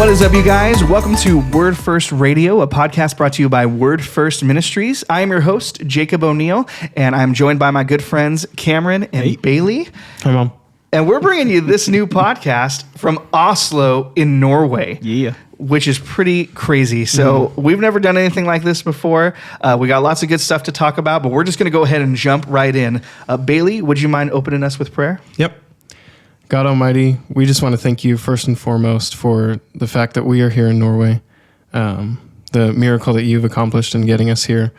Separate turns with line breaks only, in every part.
What is up, you guys? Welcome to Word First Radio, a podcast brought to you by Word First Ministries. I am your host, Jacob O'Neill, and I'm joined by my good friends, Cameron and Bailey.
Hi, Mom.
And we're bringing you this new podcast from Oslo in Norway.
Yeah.
Which is pretty crazy. So we've never done anything like this before. We got lots of good stuff to talk about, but we're just going to go ahead and jump right in. Bailey, would you mind opening us with prayer?
Yep. God Almighty, we just want to thank you first and foremost for the fact that we are here in Norway, the miracle that you've accomplished in getting us here.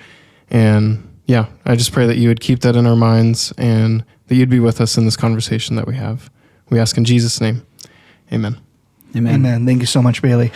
And yeah, I just pray that you would keep that in our minds and that you'd be with us in this conversation that we have. We ask in Jesus' name. Amen.
Amen. Thank you so much, Bailey.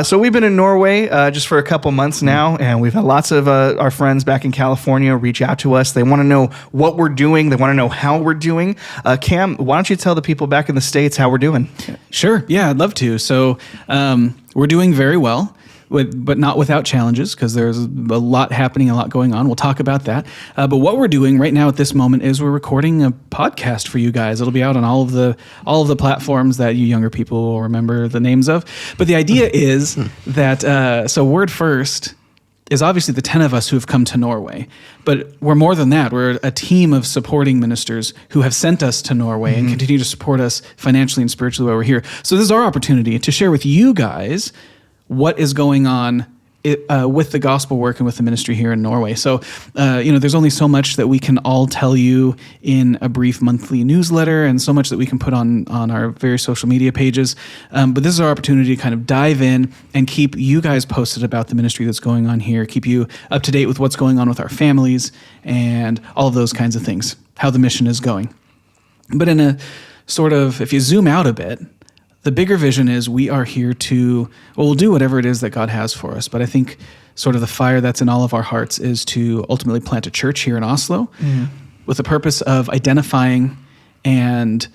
So we've been in Norway just for a couple months now, and we've had lots of our friends back in California reach out to us. They want to know what we're doing. They want to know how we're doing. Cam, why don't you tell the people back in the States how we're doing?
Sure. Yeah, I'd love to. So we're doing very well. But not without challenges, because there's a lot happening, a lot going on. We'll talk about that. But what we're doing right now at this moment is we're recording a podcast for you guys. It'll be out on all of the platforms that you younger people will remember the names of. But the idea is that so Word First is obviously the 10 of us who have come to Norway. But we're more than that. We're a team of supporting ministers who have sent us to Norway and continue to support us financially and spiritually while we're here. So this is our opportunity to share with you guys what is going on with the gospel work and with the ministry here in Norway. So, there's only so much that we can all tell you in a brief monthly newsletter and so much that we can put on our various social media pages. But this is our opportunity to kind of dive in and keep you guys posted about the ministry that's going on here, keep you up to date with what's going on with our families and all of those kinds of things, how the mission is going. But in a sort of, if you zoom out a bit, the bigger vision is we are here we'll do whatever it is that God has for us. But I think sort of the fire that's in all of our hearts is to ultimately plant a church here in Oslo with the purpose of identifying and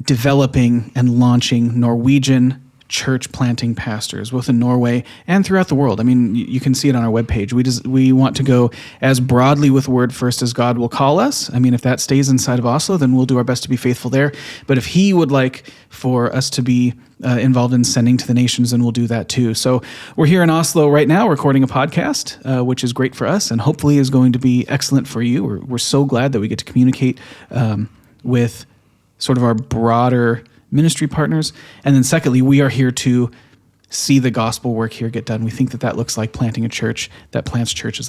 developing and launching Norwegian church planting pastors, both in Norway and throughout the world. I mean, you can see it on our webpage. We want to go as broadly with Word First as God will call us. I mean, if that stays inside of Oslo, then we'll do our best to be faithful there. But if He would like for us to be involved in sending to the nations, then we'll do that too. So we're here in Oslo right now recording a podcast, which is great for us and hopefully is going to be excellent for you. We're so glad that we get to communicate with sort of our broader ministry partners. And then secondly, we are here to see the gospel work here get done. We think that looks like planting a church that plants churches,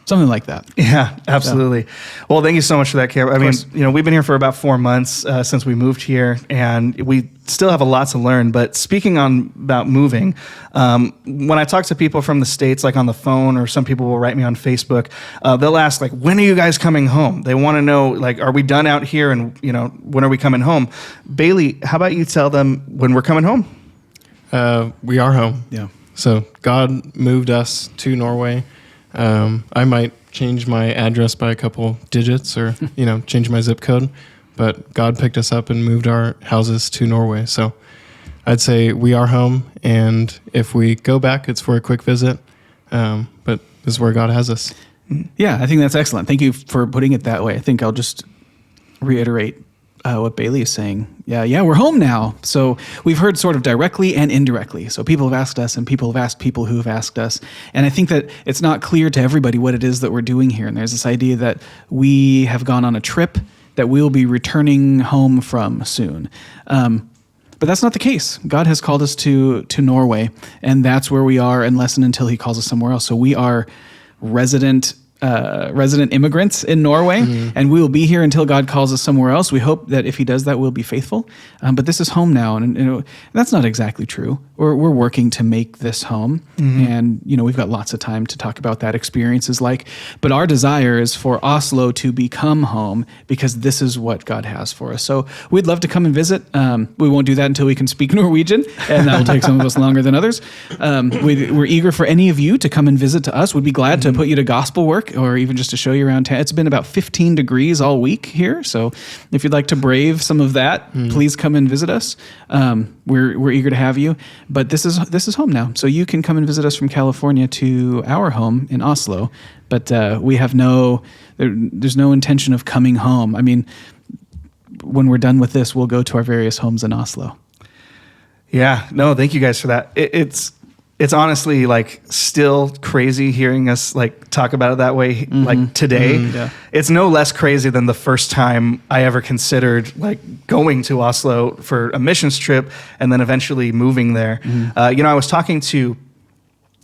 something like that.
Yeah, absolutely. So, well, thank you so much for that, Cam. I mean, we've been here for about 4 months since we moved here, and we still have a lot to learn. But speaking about moving, when I talk to people from the States, like on the phone, or some people will write me on Facebook, they'll ask, like, when are you guys coming home? They want to know, like, are we done out here, and when are we coming home? Bailey, how about you tell them when we're coming home?
We are home.
Yeah.
So God moved us to Norway. I might change my address by a couple digits or, change my zip code, but God picked us up and moved our houses to Norway. So I'd say we are home. And if we go back, it's for a quick visit. But this is where God has us.
Yeah, I think that's excellent. Thank you for putting it that way. I think I'll just reiterate what Bailey is saying. Yeah, we're home now. So we've heard sort of directly and indirectly. So people have asked us and people have asked people who have asked us. And I think that it's not clear to everybody what it is that we're doing here. And there's this idea that we have gone on a trip that we'll be returning home from soon. But that's not the case. God has called us to Norway, and that's where we are unless and until He calls us somewhere else. So we are resident immigrants in Norway, and we will be here until God calls us somewhere else. We hope that if He does that, we'll be faithful. But this is home now, and that's not exactly true. We're working to make this home, and we've got lots of time to talk about that experience is like. But our desire is for Oslo to become home because this is what God has for us. So we'd love to come and visit. We won't do that until we can speak Norwegian, and that will take some of us longer than others. We're eager for any of you to come and visit to us. We'd be glad to put you to gospel work, or even just to show you around town. It's been about 15 degrees all week here, so if you'd like to brave some of that, please come and visit us. We're eager to have you. But this is home now, so you can come and visit us from California to our home in Oslo. But we have there's no intention of coming home. I mean, when we're done with this, we'll go to our various homes in Oslo.
Yeah, no, thank you guys for that. It's honestly like still crazy hearing us like talk about it that way, like today.
Yeah.
It's no less crazy than the first time I ever considered like going to Oslo for a missions trip and then eventually moving there. I was talking to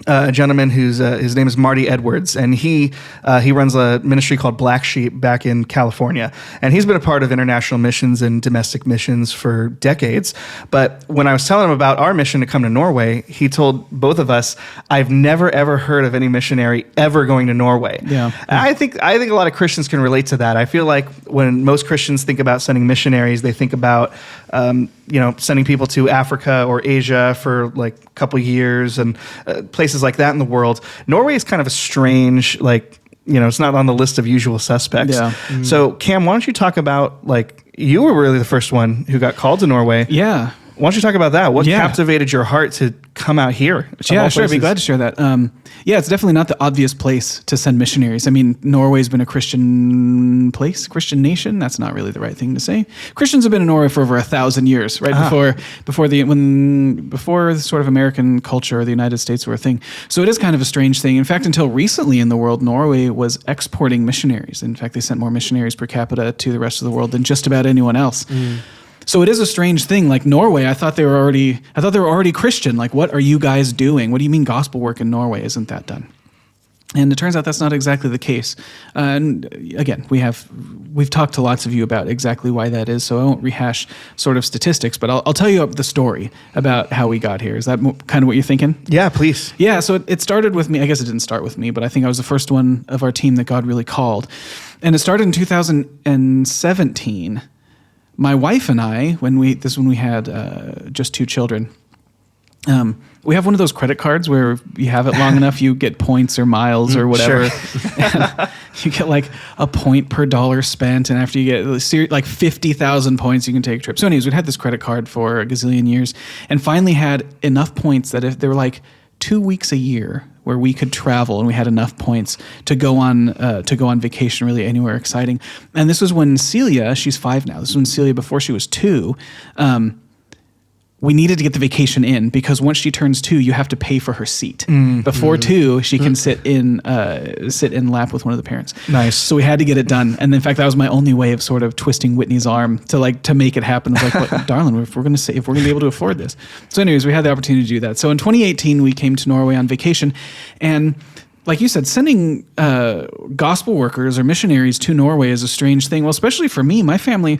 a gentleman whose his name is Marty Edwards, and he runs a ministry called Black Sheep back in California, and he's been a part of international missions and domestic missions for decades. But when I was telling him about our mission to come to Norway, he told both of us, "I've never ever heard of any missionary ever going to Norway."
Yeah.
I think a lot of Christians can relate to that. I feel like when most Christians think about sending missionaries, they think about sending people to Africa or Asia for like a couple years and places like that in the world. Norway is kind of a strange, it's not on the list of usual suspects.
Yeah.
So Cam, why don't you talk about you were really the first one who got called to Norway.
Yeah.
Why don't you talk about that? What captivated your heart to come out here?
Yeah, sure. I'd be glad to share that. It's definitely not the obvious place to send missionaries. I mean, Norway's been a Christian place, Christian nation. That's not really the right thing to say. Christians have been in Norway for over 1,000 years, right? Before the sort of American culture or the United States were a thing. So it is kind of a strange thing. In fact, until recently in the world, Norway was exporting missionaries. In fact, they sent more missionaries per capita to the rest of the world than just about anyone else. So it is a strange thing. Like Norway, I thought they were already Christian. Like, what are you guys doing? What do you mean gospel work in Norway isn't that done? And it turns out that's not exactly the case. And again, we've talked to lots of you about exactly why that is. So I won't rehash sort of statistics, but I'll tell you the story about how we got here. Is that kind of what you're thinking?
Yeah, please.
Yeah. So it started with me. I guess it didn't start with me, but I think I was the first one of our team that God really called. And it started in 2017. My wife and I, when we had just 2 children, we have one of those credit cards where if you have it long enough, you get points or miles or whatever. Sure. You get like a point per dollar spent, and after you get like 50,000 points, you can take a trip. So anyways, we'd had this credit card for a gazillion years, and finally had enough points that if there were like 2 weeks a year where we could travel and we had enough points to go on vacation really anywhere exciting. And this was when Celia, she's 5 now. This was when Celia, before she was 2, we needed to get the vacation in because once she turns 2, you have to pay for her seat. Before 2, she can sit in lap with one of the parents.
Nice.
So we had to get it done. And in fact, that was my only way of sort of twisting Whitney's arm to make it happen. I was like, well, darling, if we're going to be able to afford this. So anyways, we had the opportunity to do that. So in 2018, we came to Norway on vacation, and like you said, sending gospel workers or missionaries to Norway is a strange thing. Well, especially for me, my family's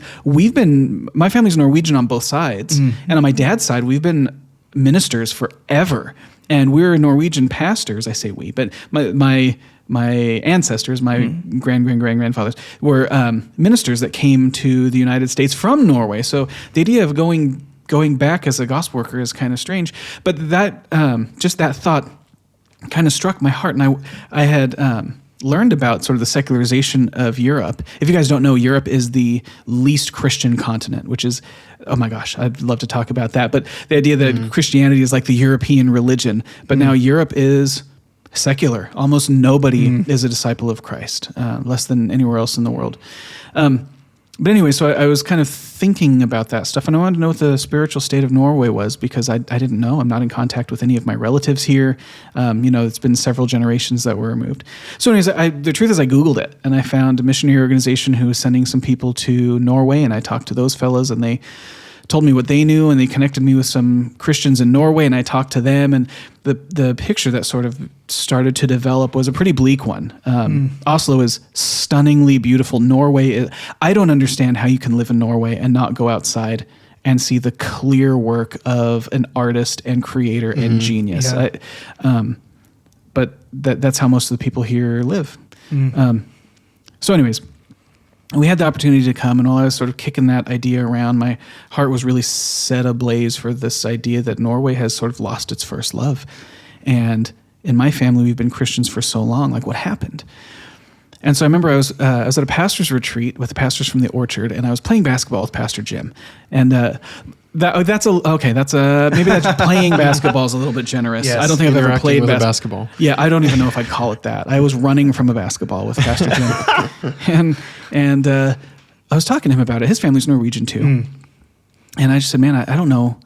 Norwegian on both sides. And on my dad's side, we've been ministers forever. And we're Norwegian pastors. I say we, but my ancestors, my grandfathers, were ministers that came to the United States from Norway. So the idea of going back as a gospel worker is kind of strange. But that just that thought kind of struck my heart, and I had learned about sort of the secularization of Europe. If you guys don't know, Europe is the least Christian continent, which is, oh my gosh, I'd love to talk about that. But the idea that Christianity is like the European religion, but now Europe is secular. Almost nobody is a disciple of Christ, less than anywhere else in the world. But anyway, so I was kind of thinking about that stuff, and I wanted to know what the spiritual state of Norway was because I didn't know. I'm not in contact with any of my relatives here. It's been several generations that were removed. So anyways, the truth is I Googled it, and I found a missionary organization who was sending some people to Norway, and I talked to those fellows, and they told me what they knew, and they connected me with some Christians in Norway, and I talked to them, and the picture that sort of started to develop was a pretty bleak one. Oslo is stunningly beautiful. Norway I don't understand how you can live in Norway and not go outside and see the clear work of an artist and creator and genius. Yeah. But that's how most of the people here live. So anyways, we had the opportunity to come, and while I was sort of kicking that idea around, my heart was really set ablaze for this idea that Norway has sort of lost its first love. And in my family, we've been Christians for so long. Like, what happened? And so I remember I was at a pastor's retreat with the pastors from the Orchard, and I was playing basketball with Pastor Jim. And maybe that's playing basketball is a little bit generous.
Yes,
I don't think I've ever played
basketball.
Yeah, I don't even know if I'd call it that. I was running from a basketball with Pastor Jim, and I was talking to him about it. His family's Norwegian too, and I just said, "Man, I don't know.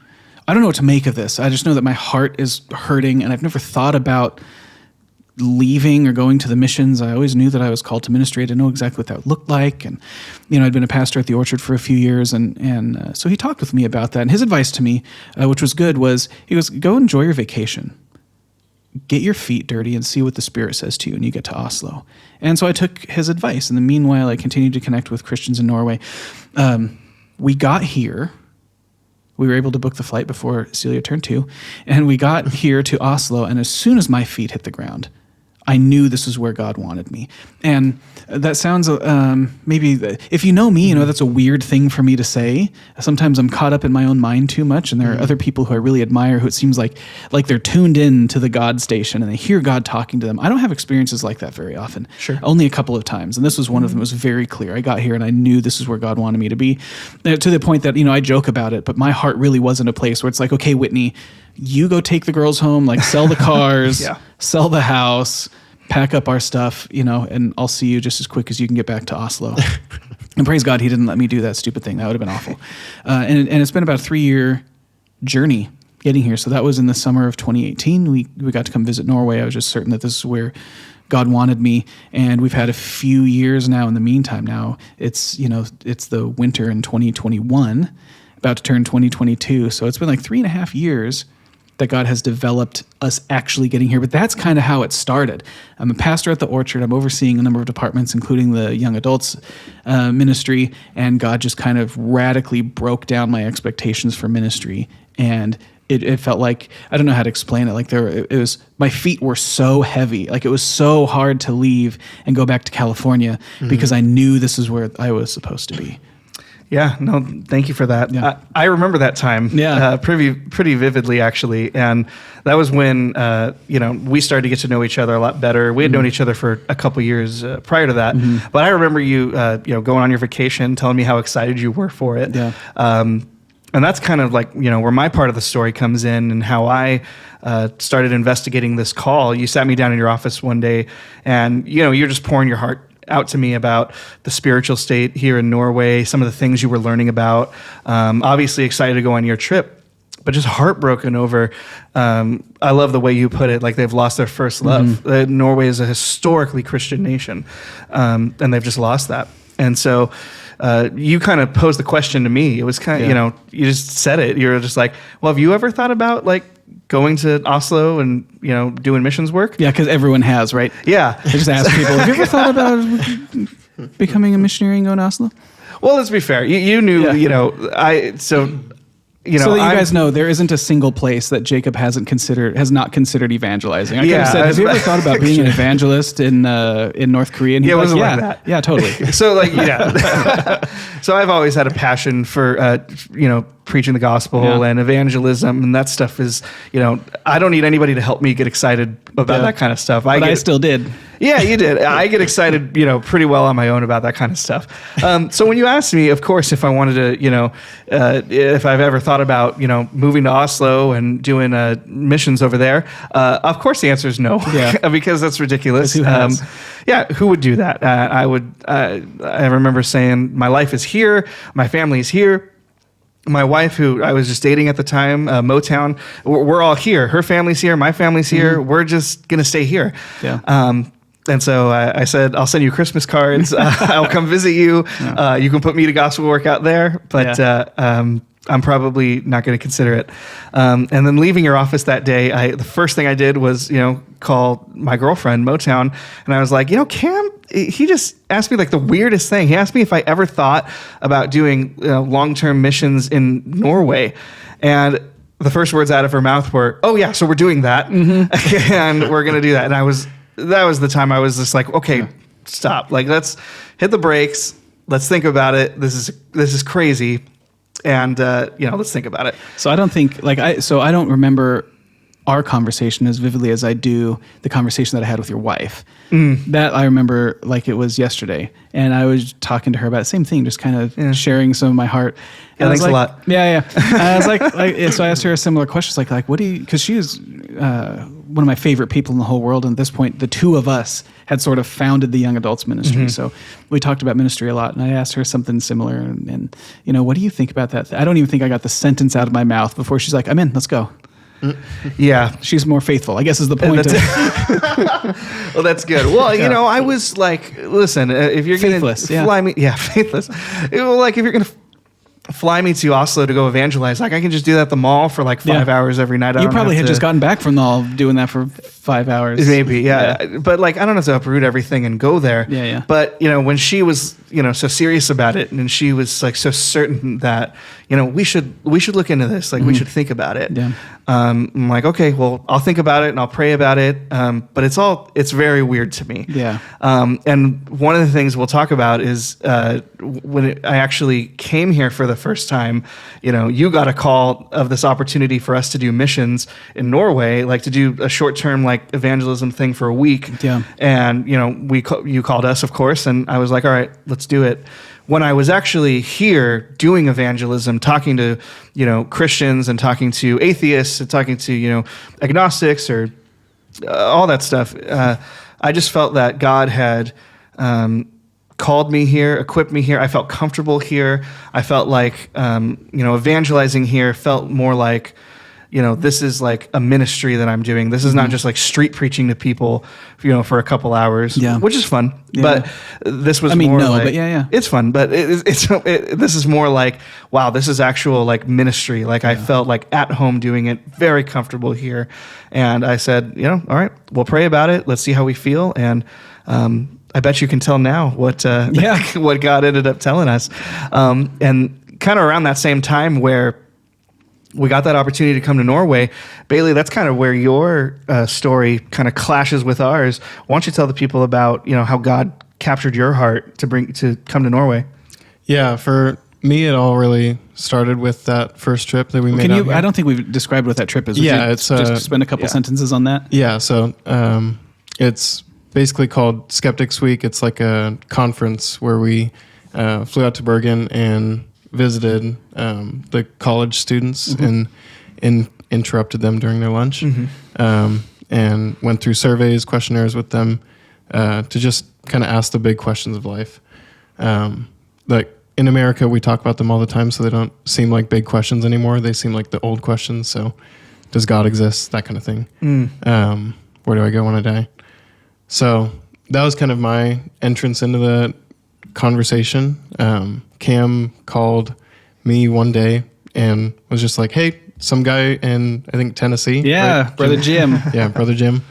I don't know what to make of this. I just know that my heart is hurting, and I've never thought about leaving or going to the missions. I always knew that I was called to ministry. I didn't know exactly what that would look like. And, I'd been a pastor at the Orchard for a few years. And so he talked with me about that. And his advice to me, which was good, was he goes, go enjoy your vacation. Get your feet dirty and see what the Spirit says to you when you get to Oslo. And so I took his advice. In the meanwhile, I continued to connect with Christians in Norway. We got here. We were able to book the flight before Celia turned 2. And we got here to Oslo. And as soon as my feet hit the ground, I knew this is where God wanted me. And that sounds, maybe, if you know me, that's a weird thing for me to say. Sometimes I'm caught up in my own mind too much, and there are other people who I really admire who it seems like they're tuned in to the God station and they hear God talking to them. I don't have experiences like that very often.
Sure.
Only a couple of times. And this was one of them. It was very clear. I got here and I knew this is where God wanted me to be, to the point that, I joke about it, but my heart really was in a place where it's like, okay, Whitney, you go take the girls home, sell the cars, sell the house, pack up our stuff, and I'll see you just as quick as you can get back to Oslo. And praise God, he didn't let me do that stupid thing. That would have been awful. And it's been about a 3-year journey getting here. So that was in the summer of 2018. We got to come visit Norway. I was just certain that this is where God wanted me. And we've had a few years now in the meantime. Now it's the winter in 2021, about to turn 2022. So it's been 3.5 years that God has developed us actually getting here. But that's kind of how it started. I'm a pastor at the Orchard. I'm overseeing a number of departments, including the young adults ministry. And God just kind of radically broke down my expectations for ministry. And it felt like, I don't know how to explain it. It was, my feet were so heavy. It was so hard to leave and go back to California because I knew this is where I was supposed to be.
Yeah, no, thank you for that.
Yeah.
I remember that time pretty vividly, actually. And that was when, we started to get to know each other a lot better. We had known each other for a couple years prior to that. But I remember you, going on your vacation, telling me how excited you were for it.
Yeah.
And that's kind of where my part of the story comes in, and how I started investigating this call. You sat me down in your office one day, and, you're just pouring your heart out to me about the spiritual state here in Norway, some of the things you were learning about. Obviously excited to go on your trip, but just heartbroken over, I love the way you put it, they've lost their first love. Norway is a historically Christian nation, and they've just lost that. And so you kind of posed the question to me. It was kind of, you just said it. You were just like, well, have you ever thought about going to Oslo and, doing missions work?
Yeah, because everyone has, right?
Yeah.
I just ask people, have you ever thought about becoming a missionary and going to Oslo?
Well, let's be fair. You knew,
So that you guys know, there isn't a single place that Jacob has not considered evangelizing. I could have said, have you ever thought about being an evangelist in North Korea? And
it wasn't like that.
Yeah, totally.
So so I've always had a passion for, preaching the gospel and evangelism, and that stuff is, I don't need anybody to help me get excited about that kind of stuff.
I still did.
Yeah, you did. I get excited, pretty well on my own about that kind of stuff. So when you asked me, of course, if I wanted to, if I've ever thought about, moving to Oslo and doing missions over there, of course the answer is no, because that's ridiculous.
Who has?
Who would do that? I remember saying, my life is here, my family is here. My wife, who I was just dating at the time, Motown, we're all here. Her family's here, my family's here. We're just going to stay here.
Yeah.
And so I said, I'll send you Christmas cards. I'll come visit you. You can put me to gospel work out there. But I'm probably not going to consider it. And then leaving your office that day, the first thing I did was, call my girlfriend, Motown. And I was like, Cam, he just asked me the weirdest thing. He asked me if I ever thought about doing long-term missions in Norway. And the first words out of her mouth were, oh yeah, so we're doing that. And we're going to do that. And that was the time I was just like, okay, stop. Let's hit the brakes. Let's think about it. This is crazy. And, let's think about it.
So I don't think I don't remember our conversation as vividly as I do the conversation that I had with your wife. That I remember like it was yesterday. And I was talking to her about the same thing, just kind of sharing some of my heart.
Yeah, thanks a lot.
Yeah. I was so I asked her a similar question. Like, what do you, cause she was, one of my favorite people in the whole world. And at this point, the two of us had sort of founded the young adults ministry. So we talked about ministry a lot, and I asked her something similar. And what do you think about that? I don't even think I got the sentence out of my mouth before she's like, "I'm in, let's go."
Yeah.
She's more faithful, I guess, is the point.
Well, that's good. Well, I was like, listen, if you're going
Faithless,
to fly me, faithless. Like if you're going to fly me to Oslo to go evangelize, like I can just do that at the mall for like 5 hours every night.
You probably had just gotten back from the mall doing that for 5 hours.
Maybe, yeah. But like, I don't have to uproot everything and go there.
Yeah.
But, when she was, so serious about it, and she was like so certain that, we should look into this. Like we should think about it.
Yeah.
I'm like, okay, well, I'll think about it and I'll pray about it. But it's very weird to me.
Yeah.
And one of the things we'll talk about is when I actually came here for the first time, you got a call of this opportunity for us to do missions in Norway, like to do a short-term like evangelism thing for a week.
Yeah.
And, you called us, of course, and I was like, all right, let's do it. When I was actually here doing evangelism, talking to, Christians and talking to atheists and talking to, agnostics or all that stuff, I just felt that God had called me here, equipped me here. I felt comfortable here. I felt like, evangelizing here felt more like, this is like a ministry that I'm doing. This is not just like street preaching to people, for a couple hours, which is fun.
Yeah.
But this was it's fun, but this is more like, wow, this is actual like ministry. Like I felt like at home doing it, very comfortable here. And I said, all right, we'll pray about it. Let's see how we feel. And, I bet you can tell now what what God ended up telling us. And kind of around that same time where we got that opportunity to come to Norway, Bailey, that's kind of where your story kind of clashes with ours. Why don't you tell the people about, how God captured your heart to come to Norway?
Yeah, for me, it all really started with that first trip that we made.
I don't think we've described what that trip is.
It's
just spend a couple sentences on that.
Yeah, so it's basically called Skeptics Week. It's like a conference where we flew out to Bergen and visited the college students and interrupted them during their lunch, and went through surveys, questionnaires with them to just kind of ask the big questions of life. Like in America, we talk about them all the time, so they don't seem like big questions anymore. They seem like the old questions. So, does God exist? That kind of thing. Where do I go when I die? So that was kind of my entrance into the conversation. Cam called me one day and was just like, "Hey, some guy in, I think, Tennessee."
Yeah, right? Brother Jim.
Yeah, Brother Jim.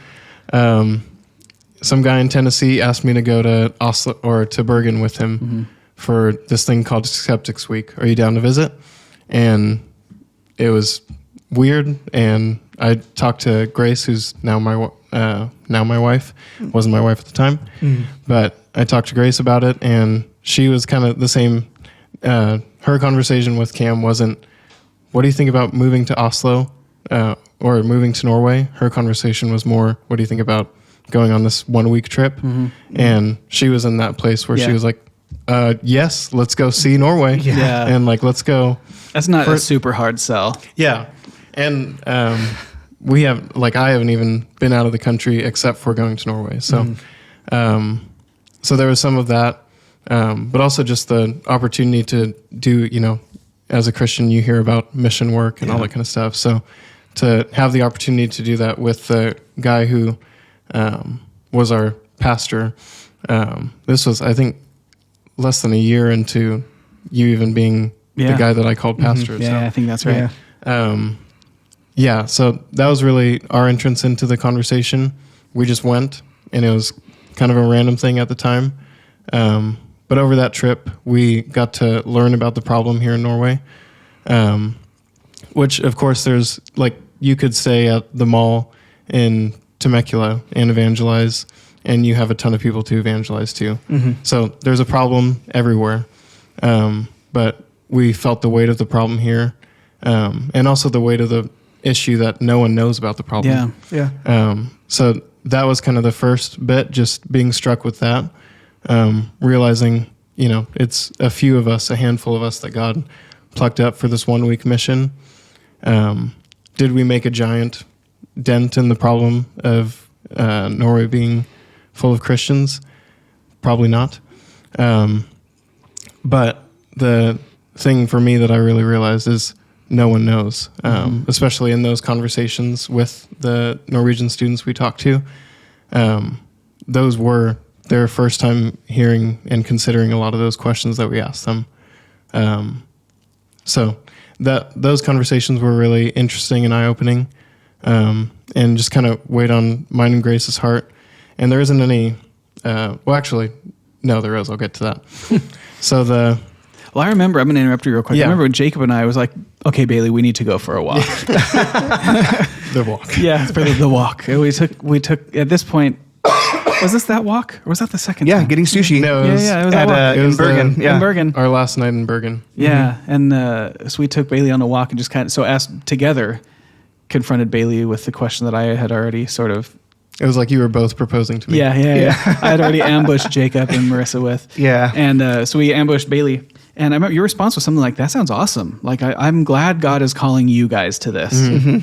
Some guy in Tennessee asked me to go to Oslo or to Bergen with him for this thing called Skeptics Week. Are you down to visit? And it was weird. And I talked to Grace, who's now my wife. Wasn't my wife at the time, but I talked to Grace about it, and she was kind of the same. Her conversation with Cam wasn't, "What do you think about moving to Oslo or moving to Norway?" Her conversation was more, "What do you think about going on this 1 week trip?" And she was in that place where she was like, "Yes, let's go see Norway."
Yeah.
And like, let's go.
That's not a super hard sell.
Yeah. And I haven't even been out of the country except for going to Norway. So, so there was some of that, but also just the opportunity to do, as a Christian, you hear about mission work and all that kind of stuff. So to have the opportunity to do that with the guy who was our pastor, this was, I think, less than a year into you even being the guy that I called pastor.
Yeah,
so,
I think that's right.
So that was really our entrance into the conversation. We just went, and it was kind of a random thing at the time. But over that trip, we got to learn about the problem here in Norway, which, of course, there's, like, you could stay at the mall in Temecula and evangelize, and you have a ton of people to evangelize to. So there's a problem everywhere. But we felt the weight of the problem here, and also the weight of the issue that no one knows about the problem. So that was kind of the first bit, just being struck with that, realizing, it's a few of us, a handful of us that God plucked up for this 1 week mission. Did we make a giant dent in the problem of Norway being full of Christians? Probably not. But the thing for me that I really realized is no one knows, especially in those conversations with the Norwegian students we talked to. Those were their first time hearing and considering a lot of those questions that we asked them. So those conversations were really interesting and eye-opening, and just kind of weighed on mine and Grace's heart. And there isn't any, well, actually, no, there is. I'll get to that. So
Well, I remember, I'm going to interrupt you real quick.
Yeah.
I remember when Jacob and I was like, okay, Bailey, we need to go for a walk.
the walk.
Yeah, for the walk. We took, at this point, was this that walk? Or was that the second
Yeah,
time?
getting sushi.
No, it was,
it was that walk.
it
in
was
Bergen.
the-
Yeah.
In Bergen.
our last night in Bergen.
Yeah, and so we took Bailey on a walk and just kind of, so asked together, confronted Bailey with the question that I had already sort of,
It was like you were both proposing to me.
yeah. I had already ambushed Jacob and Marissa with.
Yeah.
And so we ambushed Bailey. And I remember your response was something like, that sounds awesome. Like, I'm glad God is calling you guys to this.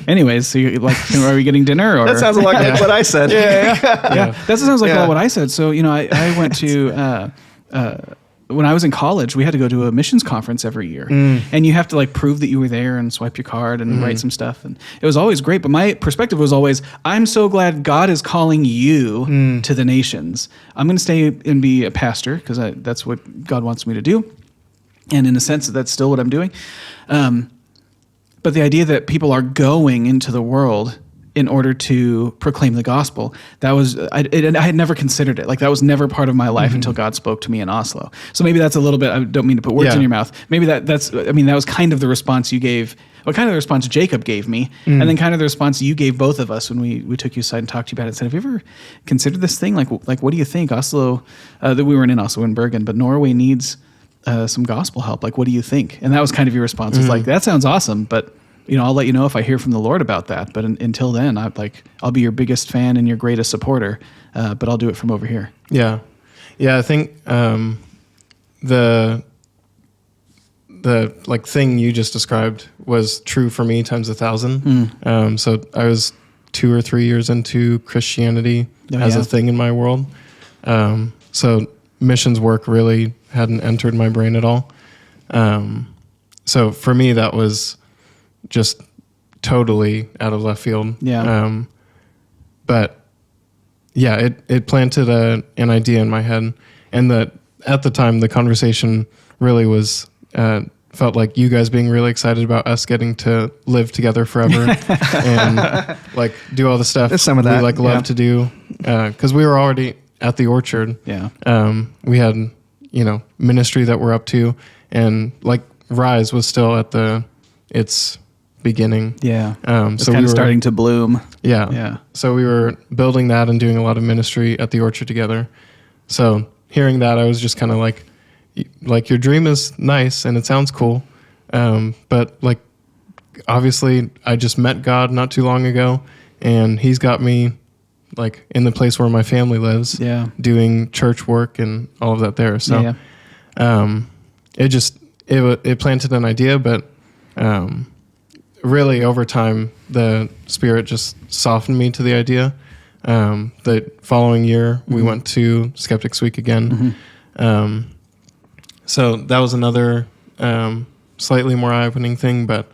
Anyways, so you're like, are we getting dinner? Or
That sounds like what I said.
Yeah. That sounds like a lot what I said. So, I went to, when I was in college, we had to go to a missions conference every year. And you have to like prove that you were there and swipe your card and write some stuff. And it was always great. But my perspective was always, I'm so glad God is calling you to the nations. I'm going to stay and be a pastor because that's what God wants me to do. And in a sense, that's still what I'm doing. But the idea that people are going into the world in order to proclaim the gospel, that was, I had never considered it. Like, that was never part of my life until God spoke to me in Oslo. So maybe that's a little bit, I don't mean to put words in your mouth. Maybe that was kind of the response you gave, well, kind of the response Jacob gave me, and then kind of the response you gave both of us when we took you aside and talked to you about it and said, have you ever considered this thing? Like what do you think? Oslo, that we weren't in Oslo, in Bergen, but Norway needs some gospel help. Like, what do you think? And that was kind of your response. It's like, that sounds awesome, but I'll let you know if I hear from the Lord about that. But until then, I'll be your biggest fan and your greatest supporter. But I'll do it from over here.
Yeah. I think the like thing you just described was true for me times 1,000. So I was 2 or 3 years into Christianity as a thing in my world. So missions work really hadn't entered my brain at all. So for me, that was just totally out of left field.
Yeah.
But yeah, it planted an idea in my head, and that at the time the conversation really was felt like you guys being really excited about us getting to live together forever and like do all the stuff
There's some of that,
we love to do, because we were already at the orchard.
Yeah.
We had ministry that we're up to, and like Rise was still at its beginning.
Yeah. It's
So
kind
we
of
were
starting to bloom.
Yeah.
Yeah.
So we were building that and doing a lot of ministry at the orchard together. So hearing that, I was just kind of like your dream is nice and it sounds cool. But like, obviously I just met God not too long ago, and he's got me like in the place where my family lives, doing church work and all of that there. So, it planted an idea, but, really over time, the Spirit just softened me to the idea. The following year, we went to Skeptics Week again. So that was another slightly more eye-opening thing, but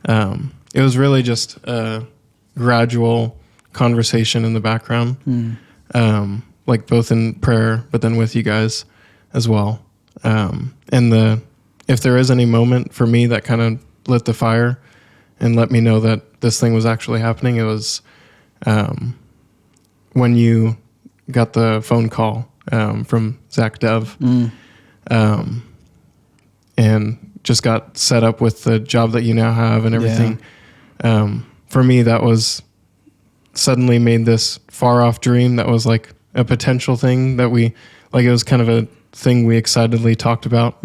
it was really just a gradual conversation in the background, like both in prayer, but then with you guys as well. And if there is any moment for me that kind of lit the fire and let me know that this thing was actually happening, it was when you got the phone call from Zach Dove, and just got set up with the job that you now have and everything. For me, that was suddenly made this far off dream that was like a potential thing that it was kind of a thing we excitedly talked about.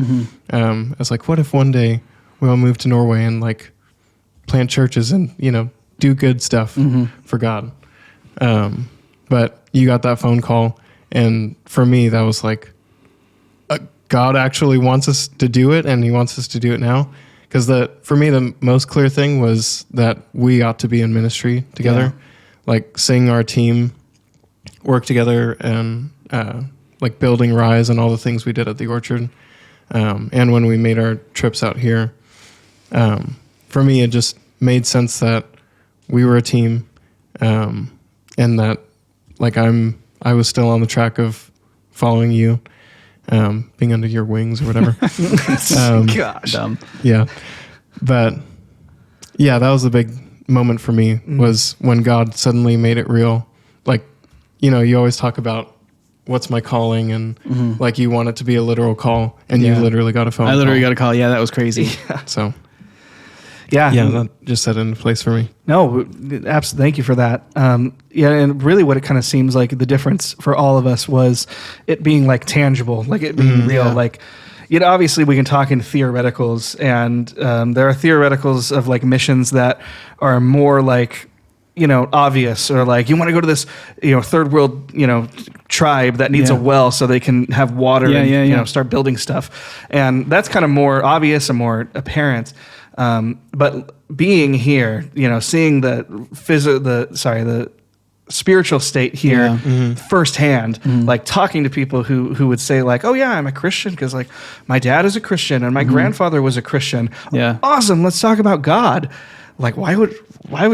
I was like, what if one day we all move to Norway and like plant churches and, do good stuff for God. But you got that phone call, and for me, that was like, God actually wants us to do it, and he wants us to do it now. Because for me, the most clear thing was that we ought to be in ministry together. like seeing our team work together and like building Rise and all the things we did at the Orchard, and when we made our trips out here, for me it just made sense that we were a team, and that like I was still on the track of following you, being under your wings or whatever.
Gosh.
Yeah. But yeah, that was the big moment for me, was when God suddenly made it real. Like, you know, you always talk about what's my calling, and like you want it to be a literal call, and you literally got a phone call.
I literally got a call. Yeah, that was crazy.
So
Yeah.
that just set it into place for me.
No, absolutely. Thank you for that. Yeah, and really what it kind of seems like the difference for all of us was it being like tangible, like it being real.
Yeah.
Like, you know, obviously we can talk in theoreticals, and there are theoreticals of like missions that are more like, you know, obvious, or like you want to go to this, you know, third world, you know, tribe that needs a well so they can have water and, you know, start building stuff. And that's kind of more obvious and more apparent. But being here, you know, seeing the spiritual state here firsthand, like talking to people who would say like, oh yeah, I'm a Christian because like my dad is a Christian and my grandfather was a Christian.
Yeah.
Awesome. Let's talk about God. Like why would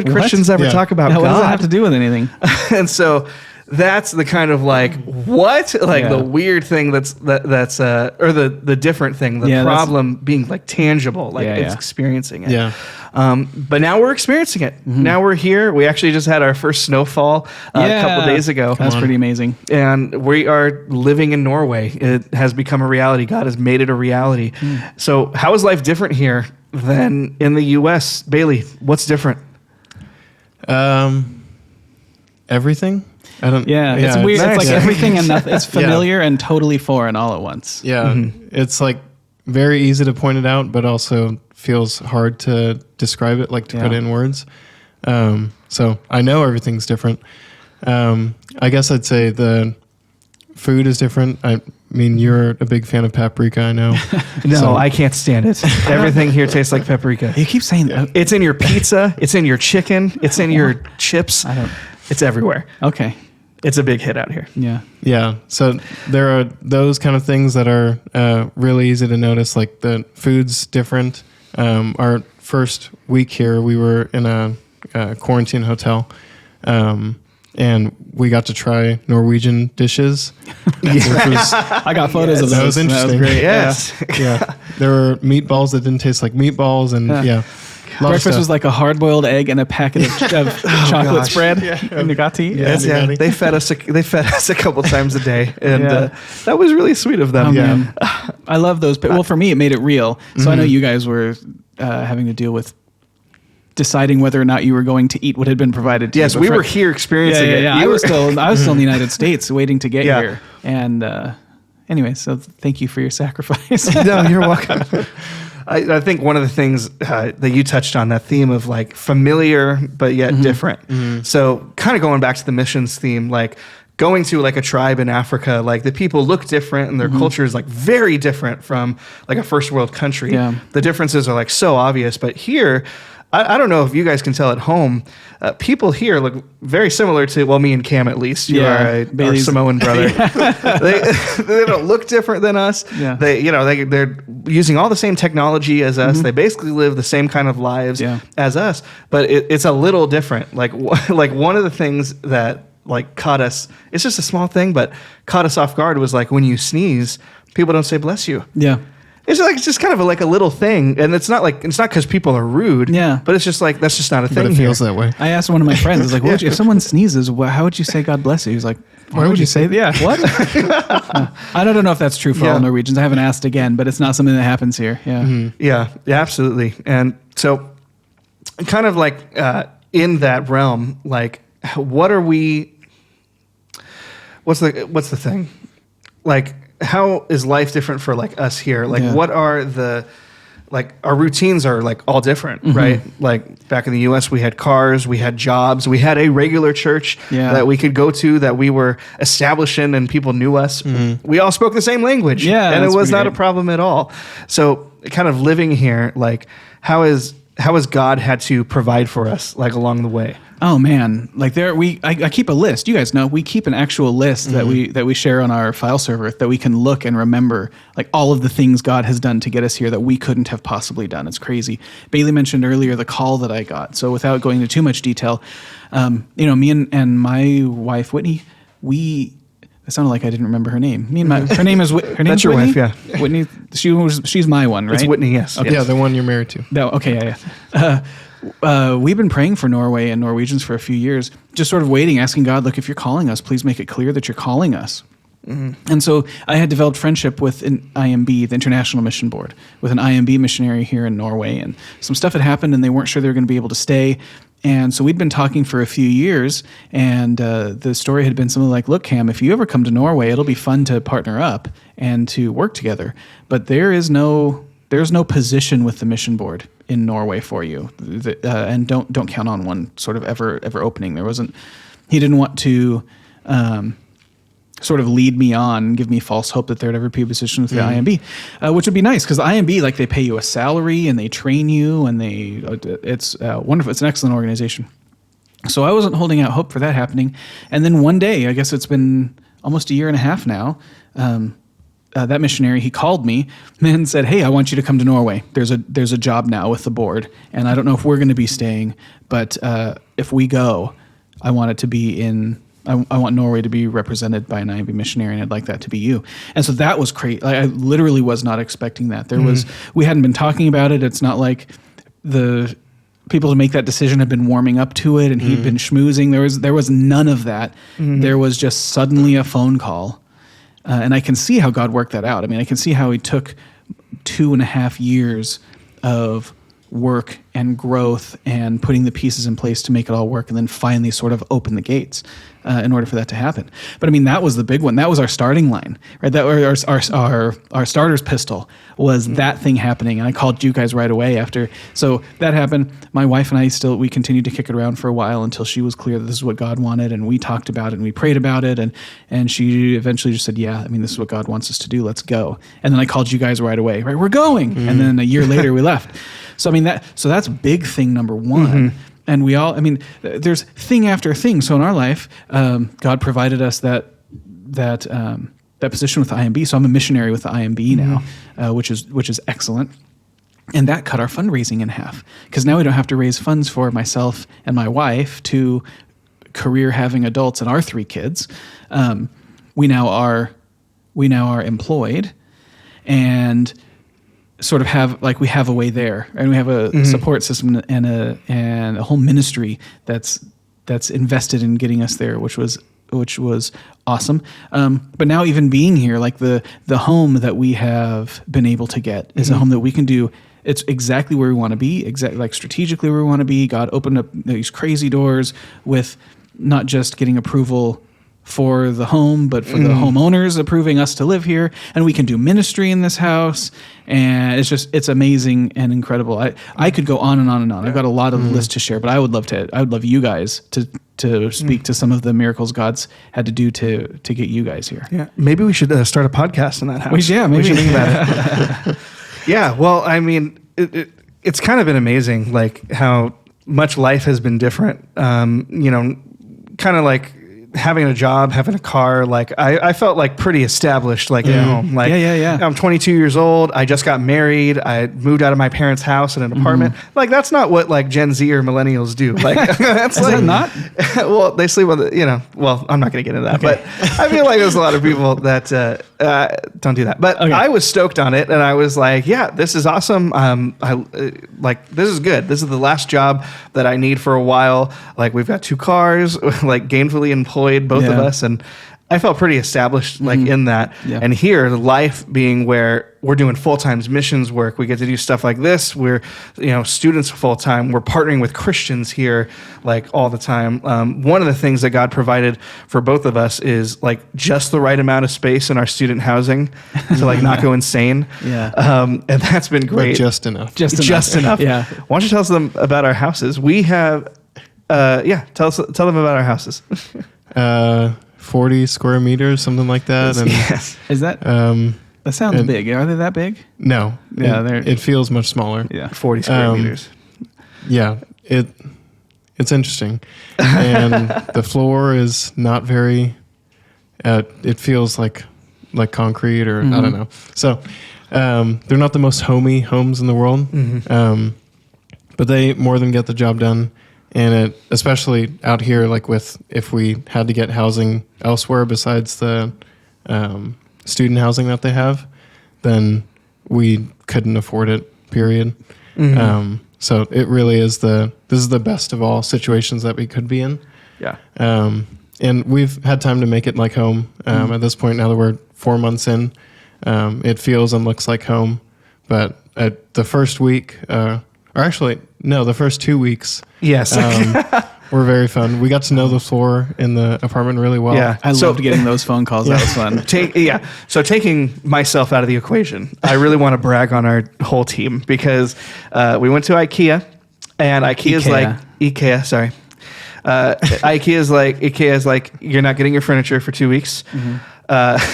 Christians ever talk about God?
What does that have to do with anything?
And so that's the kind of like what, like the weird thing that's or the different thing, the problem being like tangible, like it's experiencing it.
Yeah.
But now we're experiencing it. Now we're here. We actually just had our first snowfall a couple days ago.
That's pretty amazing.
And we are living in Norway. It has become a reality. God has made it a reality. So how is life different here than in the U.S.? Bailey, what's different?
Everything. I don't.
Yeah, it's weird.
nice.
It's like everything and nothing. It's familiar and totally foreign all at once.
Yeah, it's like very easy to point it out, but also feels hard to describe it, like to put it in words. So I know everything's different. I guess I'd say the food is different. I mean, you're a big fan of paprika, I know.
No, I can't stand it. Everything here tastes like paprika.
You keep saying that.
It's in your pizza. It's in your chicken. It's in your chips. It's everywhere.
Okay.
It's a big hit out here.
Yeah.
Yeah. So there are those kind of things that are really easy to notice, like the food's different. Our first week here, we were in a quarantine hotel, and we got to try Norwegian dishes. Which was,
I got photos of those.
That was interesting.
Great. Yes.
Yeah. There were meatballs that didn't taste like meatballs, and
Breakfast was like a hard-boiled egg and a packet of chocolate spread. Nugatti.
Yeah. They fed us a couple times a day, and that was really sweet of them.
Man. I love those. Well, for me, it made it real. So I know you guys were having to deal with deciding whether or not you were going to eat what had been provided to you.
Yes, we were here experiencing it.
Yeah. I was still in the United States, waiting to get here. And anyway, so thank you for your sacrifice.
No, you're welcome. I think one of the things that you touched on, that theme of like familiar but yet different. So kind of going back to the missions theme, like going to like a tribe in Africa, like the people look different and their culture is like very different from like a first world country.
Yeah.
The differences are like so obvious, but here, I don't know if you guys can tell at home, people here look very similar to, well, me and Cam at least. You are our Samoan brother. They don't look different than us.
Yeah.
They're using all the same technology as us. They basically live the same kind of lives as us, but it's a little different. Like one of the things that like caught us, it's just a small thing, but caught us off guard was like when you sneeze, people don't say bless you.
Yeah.
It's just kind of like a little thing, and it's not because people are rude.
Yeah,
but it's just like that's just not a thing.
But it feels that way.
I asked one of my friends, I was like, if someone sneezes, how would you say God bless you? He's like, why would you say that? Yeah, what? I don't know if that's true for all Norwegians. I haven't asked again, but it's not something that happens here. Yeah,
yeah, absolutely. And so, kind of like in that realm, like what are we? What's the thing? Like, how is life different for like us here? Like, what are our routines are like all different, right? Like back in the U.S., we had cars, we had jobs, we had a regular church that we could go to, that we were established in, and people knew us. We all spoke the same language, and it was not a problem at all. So, kind of living here, like how is has God had to provide for us like along the way?
Oh man, like I keep a list. You guys know we keep an actual list that we share on our file server that we can look and remember, like all of the things God has done to get us here that we couldn't have possibly done. It's crazy. Bailey mentioned earlier the call that I got. So without going into too much detail, me and my wife Whitney, it sounded like I didn't remember her name. Her name is Whitney.
That's your
Whitney?
wife, yeah.
Whitney. She's my one, right?
It's Whitney, yes.
Okay.
Yeah, the one you're married to.
No, okay, yeah. We've been praying for Norway and Norwegians for a few years, just sort of waiting, asking God, look, if you're calling us, please make it clear that you're calling us. Mm-hmm. And so I had developed friendship with an IMB, the International Mission Board, with an IMB missionary here in Norway. And some stuff had happened and they weren't sure they were going to be able to stay. And so we'd been talking for a few years, and the story had been something like, look, Cam, if you ever come to Norway, it'll be fun to partner up and to work together. But there's no position with the mission board in Norway for you, and don't count on one sort of ever opening. He didn't want to sort of lead me on and give me false hope that there'd ever be a position with the IMB, which would be nice because the IMB, like, they pay you a salary and they train you and it's wonderful. It's an excellent organization. So I wasn't holding out hope for that happening. And then one day, I guess it's been almost a year and a half now, that missionary, he called me and said, hey, I want you to come to Norway. There's a job now with the board, and I don't know if we're going to be staying, but if we go, I want it to be I want Norway to be represented by an IMB missionary, and I'd like that to be you. And so that was crazy. I literally was not expecting that. We hadn't been talking about it. It's not like the people to make that decision had been warming up to it and he'd been schmoozing. There was none of that. Mm-hmm. There was just suddenly a phone call. And I can see how God worked that out. I mean, I can see how he took 2.5 years of work and growth and putting the pieces in place to make it all work, and then finally sort of open the gates in order for that to happen. But I mean, that was the big one. That was our starting line, right? That was our starter's pistol was that thing happening. And I called you guys right away after. So that happened. My wife and I we continued to kick it around for a while until she was clear that this is what God wanted. And we talked about it and we prayed about it. And she eventually just said, yeah, I mean, this is what God wants us to do. Let's go. And then I called you guys right away, right? We're going. Mm-hmm. And then a year later we left. So, I mean, that's big thing number one. Mm-hmm. And there's thing after thing. So in our life, God provided us that position with the IMB. So I'm a missionary with the IMB now, which is excellent. And that cut our fundraising in half because now we don't have to raise funds for myself and my wife, two career-having adults, and our 3 kids. We now are employed, and sort of have a way there, and we have a support system and a whole ministry that's invested in getting us there, which was awesome. But now even being here, like the home that we have been able to get is a home that we can do. It's exactly where we want to be, like strategically where we want to be. God opened up these crazy doors with not just getting approval for the home, but for the homeowners approving us to live here, and we can do ministry in this house, and it's amazing and incredible. I could go on and on and on. I've got a lot of lists to share, but I would love you guys to speak to some of the miracles God's had to do to get you guys here.
Yeah, maybe we should start a podcast in that house.
We should
think about it. Yeah, well, I mean, it's kind of been amazing, like how much life has been different. Kind of like having a job, having a car, like I felt like pretty established, like at home. Like,
yeah.
I'm 22 years old. I just got married. I moved out of my parents' house in an apartment. Like, that's not what like Gen Z or millennials do. Like, that's
Is that not?
Well, they sleep with well, I'm not going to get into that, but I feel like there's a lot of people that don't do that. But I was stoked on it, and I was like, yeah, this is awesome. This is good. This is the last job that I need for a while. Like, we've got 2 cars, like gainfully employed, both of us, and I felt pretty established like in that. Yeah. And here, life being where we're doing full-time missions work, we get to do stuff like this. We're students full-time. We're partnering with Christians here like all the time. One of the things that God provided for both of us is like just the right amount of space in our student housing to like not go insane.
Yeah.
And that's been great.
Just enough.
Just enough. Yeah.
Why don't you tell them about our houses? We have tell them about our houses.
40 square meters, something like that. And
yes.
Is that that sounds big? Are they that big?
No.
Yeah,
it feels much smaller.
Yeah,
40 square meters.
Yeah, it's interesting, and the floor is not very. It feels like concrete, or I don't know. So they're not the most homey homes in the world, but they more than get the job done. And especially out here, like if we had to get housing elsewhere besides the student housing that they have, then we couldn't afford it. Period. So it really is this is the best of all situations that we could be in.
Yeah.
And we've had time to make it like home. At this point, now that we're 4 months in, it feels and looks like home. But at the first week, or actually, no, the first 2 weeks,
Yes.
were very fun. We got to know the floor in the apartment really well.
Yeah.
I loved getting those phone calls. That was fun.
So taking myself out of the equation, I really want to brag on our whole team because we went to IKEA, and IKEA is like you're not getting your furniture for 2 weeks.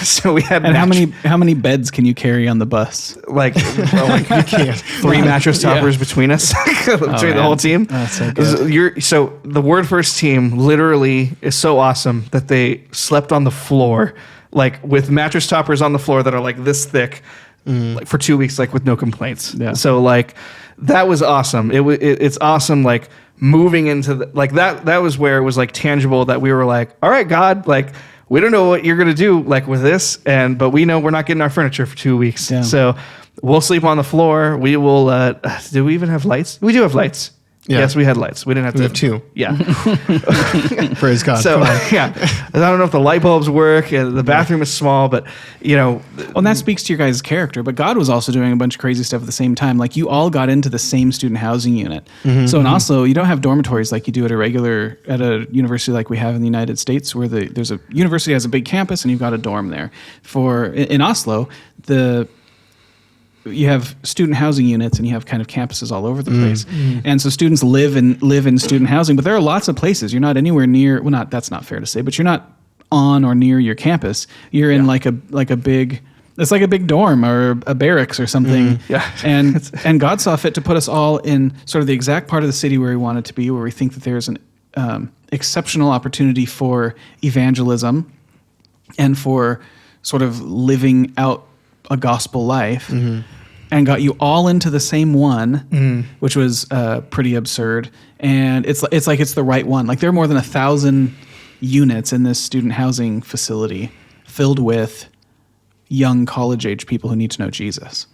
So we had
And how many beds can you carry on the bus?
like you can't 3 mattress toppers between us between the whole team.
That's so good.
So the Word First team literally is so awesome that they slept on the floor, like with mattress toppers on the floor that are like this thick, like for 2 weeks, like with no complaints.
Yeah.
So like that was awesome. It's awesome. Like moving into that was where it was like tangible that we were like, all right, God, like we don't know what you're going to do like with this, but we know we're not getting our furniture for 2 weeks.
Yeah.
So we'll sleep on the floor. We will, do we even have lights? We do have lights.
Yeah.
Yes, we had lights. We didn't have
We
to.
have 2.
Yeah.
Praise God.
So yeah, I don't know if the light bulbs work and the bathroom is small, but
Well, and that speaks to your guys' character, but God was also doing a bunch of crazy stuff at the same time. Like you all got into the same student housing unit. So in Oslo, you don't have dormitories like you do at a university like we have in the United States, where there's a university has a big campus and you've got a dorm there. In Oslo, you have student housing units and you have kind of campuses all over the place. And so students live in student housing, but there are lots of places. You're not anywhere near, that's not fair to say, but you're not on or near your campus. You're in like a big, it's like a big dorm or a barracks or something.
Yeah.
And God saw fit to put us all in sort of the exact part of the city where we wanted to be, where we think that there's an exceptional opportunity for evangelism and for sort of living out a gospel life, and got you all into the same one, which was pretty absurd. And it's like it's the right one. Like there are more than 1,000 units in this student housing facility filled with young college age people who need to know Jesus.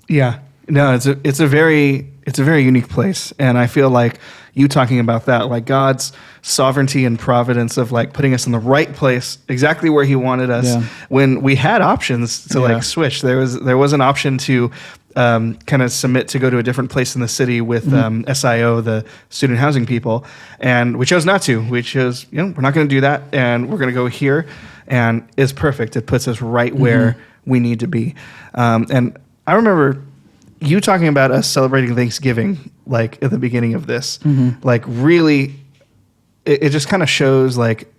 yeah, no, it's a very unique place, and I feel like you talking about that, like God's sovereignty and providence of like putting us in the right place, exactly where He wanted us.
Yeah.
When we had options to like switch, there was an option to kind of submit to go to a different place in the city with SIO, the student housing people, and we chose not to. We chose, we're not going to do that, and we're going to go here, and it's perfect. It puts us right where we need to be. And I remember you talking about us celebrating Thanksgiving, like at the beginning of this, like really, it just kind of shows like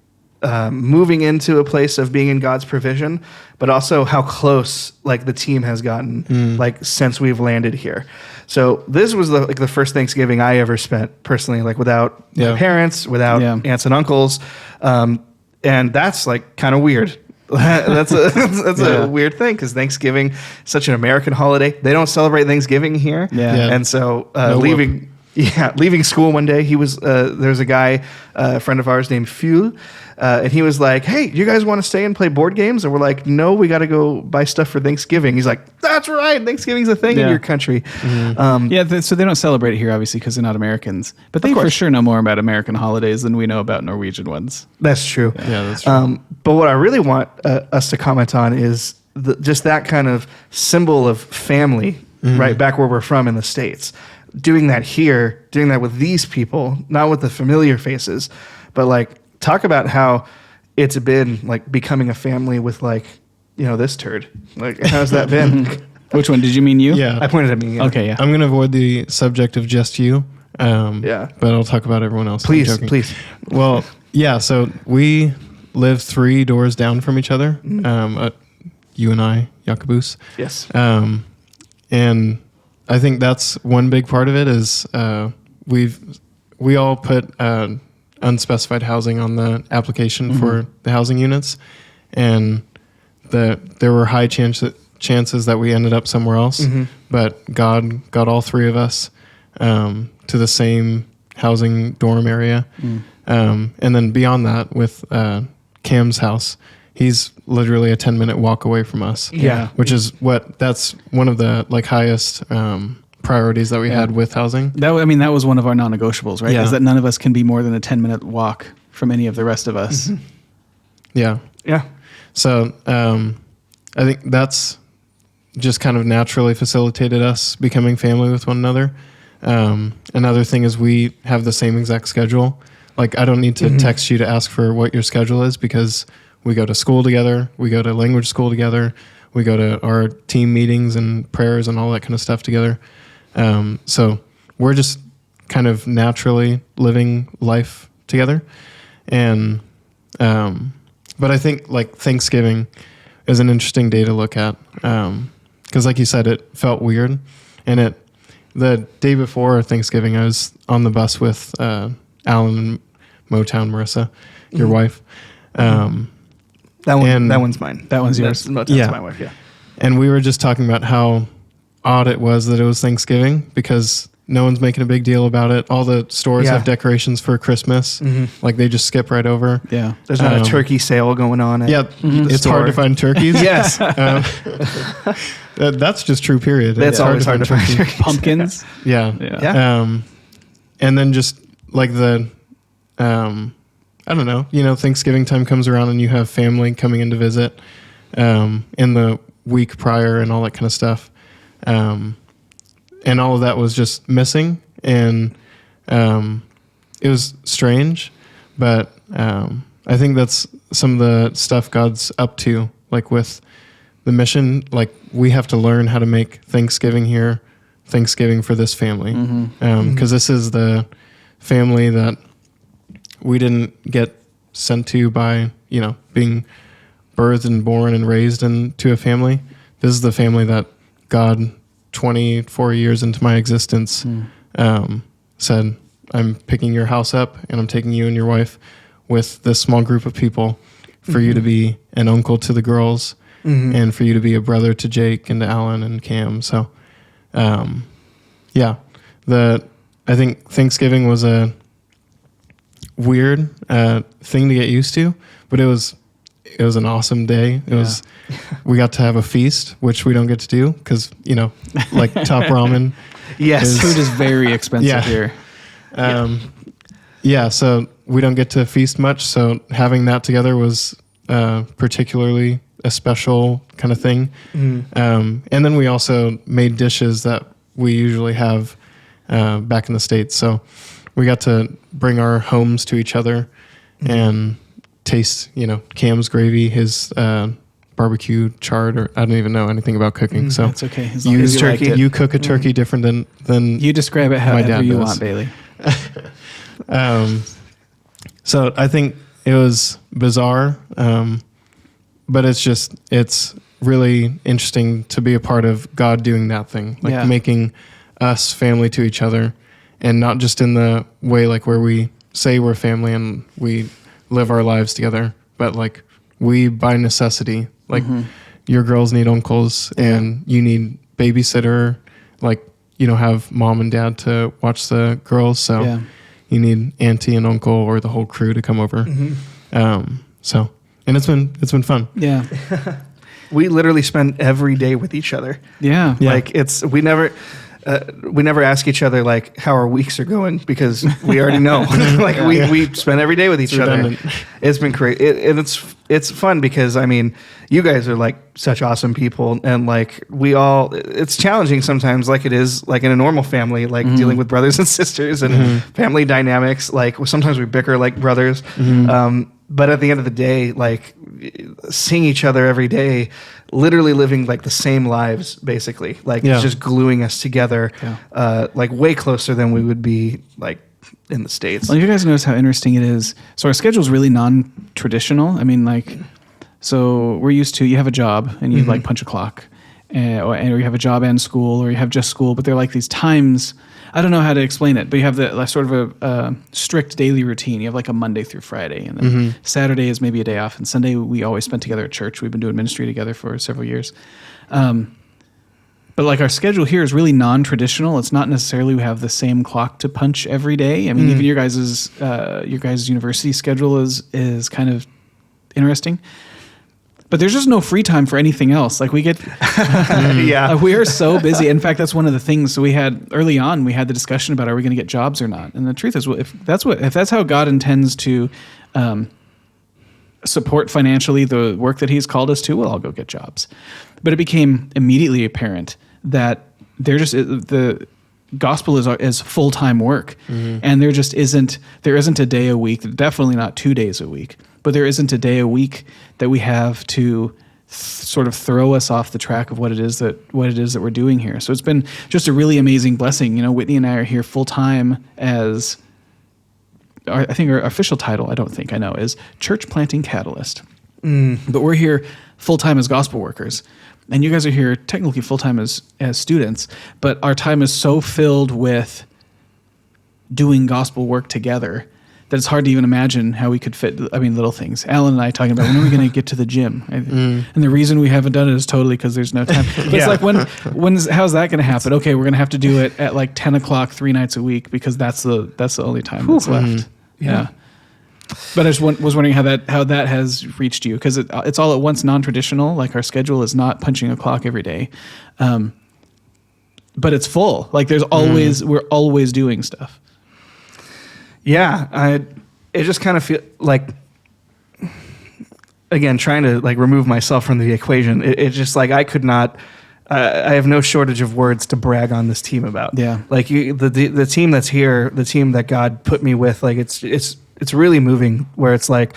moving into a place of being in God's provision, but also how close like the team has gotten like since we've landed here. So this was the first Thanksgiving I ever spent personally, like without my parents, without aunts and uncles, and that's like kind of weird. that's a weird thing because Thanksgiving is such an American holiday. They don't celebrate Thanksgiving here, and so leaving school one day, there's a guy, a friend of ours named Phil, and he was like, "Hey, you guys want to stay and play board games?" And we're like, "No, we got to go buy stuff for Thanksgiving." He's like, "That's right, Thanksgiving's a thing in your country."
So they don't celebrate it here, obviously, because they're not Americans. But they for sure know more about American holidays than we know about Norwegian ones.
That's true.
Yeah, that's true.
But what I really want us to comment on is just that kind of symbol of family, right back where we're from in the States. Doing that here, doing that with these people, not with the familiar faces, but like talk about how it's been like becoming a family with like, this turd. Like, how's that been?
Which one? Did you mean you?
Yeah.
I pointed at me. Yeah.
Okay, yeah.
I'm going to avoid the subject of just you. But I'll talk about everyone else.
Please.
Well, yeah, so we live 3 doors down from each other. You and I, Jakobus.
Yes.
And I think that's one big part of it is we all put unspecified housing on the application for the housing units, and there were high chances that we ended up somewhere else, but God got all three of us to the same housing dorm area. And then beyond that, with Cam's house, he's literally a 10-minute walk away from us.
Yeah.
That's one of the like highest priorities that we had with housing.
That was one of our non-negotiables, right?
Yeah.
Is that none of us can be more than a 10-minute walk from any of the rest of us.
Yeah.
Yeah.
So I think that's just kind of naturally facilitated us becoming family with one another. Another thing is we have the same exact schedule. Like, I don't need to text you to ask for what your schedule is, because we go to school together, we go to language school together, we go to our team meetings and prayers and all that kind of stuff together. So we're just kind of naturally living life together. And but I think like Thanksgiving is an interesting day to look at, because like you said, it felt weird. And the day before Thanksgiving, I was on the bus with Alan and Motown, Marissa, your wife.
That one's mine.
That one's yours.
That's
Yeah.
my wife. Yeah.
And we were just talking about how odd it was that it was Thanksgiving, because no one's making a big deal about it. All the stores have decorations for Christmas. Like, they just skip right over.
Yeah.
There's not a turkey sale going on. At
Yeah,
the
it's
store.
hard to find turkeys.
Yes.
That's just true, period.
That's always hard to find turkeys.
Pumpkins.
Yeah.
Yeah.
And then just like I don't know, Thanksgiving time comes around and you have family coming in to visit in the week prior and all that kind of stuff. And all of that was just missing. And it was strange, but I think that's some of the stuff God's up to, like with the mission. Like, we have to learn how to make Thanksgiving here Thanksgiving for this family, because this is the family that we didn't get sent to by being birthed and born and raised into a family. This is the family that God, 24 years into my existence, said, I'm picking your house up and I'm taking you and your wife with this small group of people for you to be an uncle to the girls and for you to be a brother to Jake and to Alan and Cam. So, I think Thanksgiving was a weird thing to get used to, but it was an awesome day. We got to have a feast, which we don't get to do because, like top ramen.
Yes.
Food is very expensive here.
So we don't get to feast much. So having that together was particularly a special kind of thing. And then we also made dishes that we usually have back in the States. So we got to bring our homes to each other and taste, Cam's gravy, his barbecue chard, or I don't even know anything about cooking. So
that's okay. As long as you
turkey.
liked it.
You cook a turkey different than
You describe it
my dad
however you
does.
want, Bailey.
So I think it was bizarre, but it's really interesting to be a part of God doing that thing, like making us family to each other, and not just in the way like where we say we're family and we live our lives together, but like we by necessity, like your girls need uncles and you need babysitter, like you don't have mom and dad to watch the girls, so you need auntie and uncle or the whole crew to come over. So and it's been fun.
Yeah.
We literally spend every day with each other.
Yeah.
Like we never ask each other like how our weeks are going because we already know. Like we spend every day with each other. It's been great. And it's fun because you guys are like such awesome people, and like it's challenging sometimes, like it is like in a normal family, like dealing with brothers and sisters and family dynamics. Like sometimes we bicker like brothers. But at the end of the day, like seeing each other every day, literally living like the same lives, basically, like it's just gluing us together, like way closer than we would be like in the States.
Well, you guys notice how interesting it is. So our schedule is really non-traditional. So we're used to, you have a job and you like punch a clock, or you have a job and school, or you have just school, but they're like these times. I don't know how to explain it, but you have the like, sort of a strict daily routine. You have like a Monday through Friday, and then Saturday is maybe a day off, and Sunday we always spend together at church. We've been doing ministry together for several years. But like our schedule here is really non-traditional. It's not necessarily we have the same clock to punch every day. I mean, even your guys' university schedule is kind of interesting. But there's just no free time for anything else. Like we get, we are so busy. In fact, that's one of the things. So we had early on, we had the discussion about are we going to get jobs or not? And the truth is, if that's how God intends to support financially the work that He's called us to, we'll all go get jobs. But it became immediately apparent that the gospel is full-time work, and there isn't a day a week, definitely not 2 days a week, but there isn't a day a week that we have to sort of throw us off the track of what it is that we're doing here. So it's been just a really amazing blessing. You know, Whitney and I are here full-time as I think our official title, is Church Planting Catalyst. But we're here full-time as gospel workers. And you guys are here technically full-time as students, but our time is so filled with doing gospel work together that it's hard to even imagine how we could fit, little things. Alan and I talking about when are we going to get to the gym? And the reason we haven't done it is totally because there's no time. But it's like, how's that going to happen? Okay, we're going to have to do it at like 10 o'clock 3 nights a week because that's the only time that's left. Yeah. But I just was wondering how that has reached you, because it's all at once non-traditional. Like our schedule is not punching a clock every day, but it's full. Like there's always we're always doing stuff.
Yeah, it just kind of feel like, again, trying to like remove myself from the equation. It's just like I could not. I have no shortage of words to brag on this team about.
Yeah,
like the team that's here, the team that God put me with. Like it's really moving. Where it's like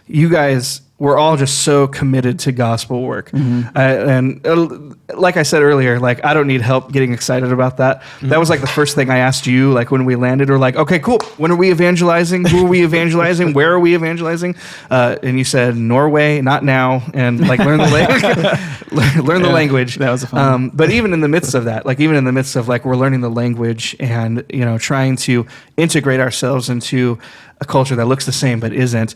you guys. We're all just so committed to gospel work. And like I said earlier, like I don't need help getting excited about that. That was like the first thing I asked you, like when we landed, we're like, okay, cool. When are we evangelizing? Who are we evangelizing? Where are we evangelizing? And you said, Norway, not now. And like learn the language.
That was a fun
but even in the midst of that, like even in the midst of like, we're learning the language and, trying to integrate ourselves into a culture that looks the same but isn't.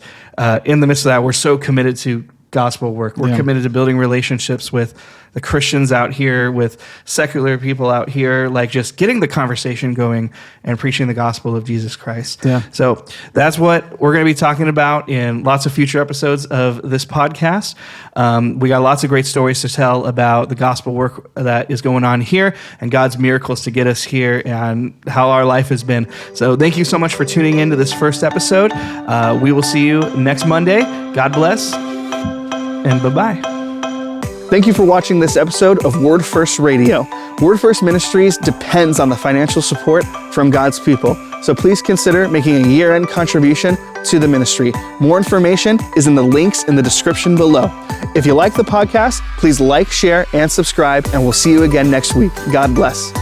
In the midst of that, we're so committed to gospel work. We're committed to building relationships with the Christians out here, with secular people out here, like just getting the conversation going and preaching the gospel of Jesus Christ.
Yeah.
So that's what we're going to be talking about in lots of future episodes of this podcast. We got lots of great stories to tell about the gospel work that is going on here and God's miracles to get us here and how our life has been. So thank you so much for tuning into this first episode. We will see you next Monday. God bless and bye-bye. Thank you for watching this episode of Word First Radio. Word First Ministries depends on the financial support from God's people. So please consider making a year-end contribution to the ministry. More information is in the links in the description below. If you like the podcast, please like, share, and subscribe, and we'll see you again next week. God bless.